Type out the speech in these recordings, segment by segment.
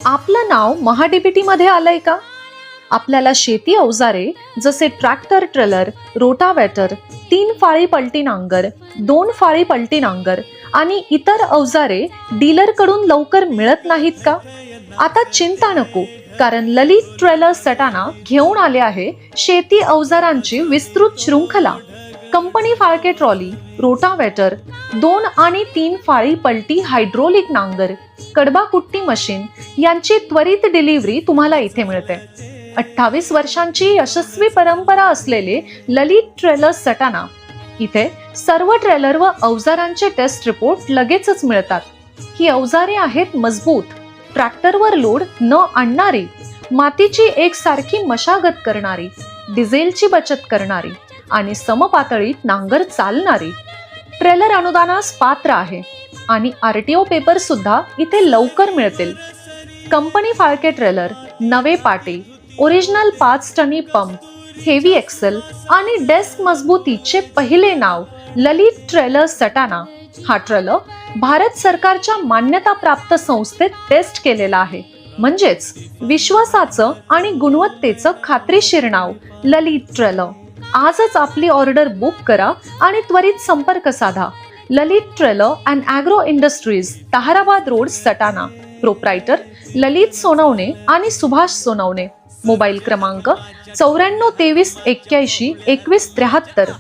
आपलं नाव महाडीबीटी मध्ये आलंय का? आपल्याला शेती अवजारे जसे ट्रॅक्टर, ट्रेलर, रोटावेटर, 3 फाळी पलटी नांगर, 2 फाळी पलटी नांगर आणि इतर अवजारे डीलर कडून लवकर मिळत नाहीत का? आता चिंता नको, कारण ललित ट्रेलर सटाणा घेऊन आले आहे शेती अवजारांची विस्तृत शृंखला. कंपनी फाळके ट्रॉली, रोटावेटर, 2 आणि 3 फाळी पलटी हायड्रोलिक नांगर, कडबा कुट्टी मशीन यांची त्वरित डिलिव्हरी तुम्हाला इथे मिळते. 28 वर्षांची यशस्वी परंपरा असलेले ललित ट्रेलर सटाणा इथे सर्व ट्रेलर व अवजारांचे टेस्ट रिपोर्ट लगेचच मिळतात. ही अवजारे आहेत मजबूत, ट्रॅक्टरवर लोड न आणणारी, मातीची एकसारखी मशागत करणारी, डिझेलची बचत करणारी आणि समपातळीत नांगर चालणारी. ट्रेलर अनुदानास पात्र आहे आणि आरटीओ पेपर सुद्धा इथे लवकर मिळतील. कंपनी फाळके ट्रेलर, नवे पाटे, ओरिजिनल 5 टनी पंप, हेवी एक्सेल आणि डेस्क मजबूतीचे पहिले नाव ललित ट्रेलर सटाणा. हा ट्रेलर भारत सरकारच्या मान्यताप्राप्त संस्थेत टेस्ट केलेला आहे, म्हणजेच विश्वासाचं आणि गुणवत्तेचं खात्रीशीर नाव ललित ट्रेलर. आजच आपली ऑर्डर बुक करा आणि त्वरित संपर्क साधा. Lalit trailer and agro industries, Taharabad road, Satana. Proprietor Lalit Sonawane आणि सुभाष सोनवणे. मोबाईल क्रमांक 94 23 81 21 73,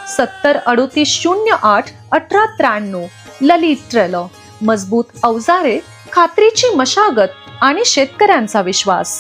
70 38 08 18 93. ललित ट्रेलर, मजबूत अवजारे, खात्रीची मशागत आणि शेतकऱ्यांचा विश्वास.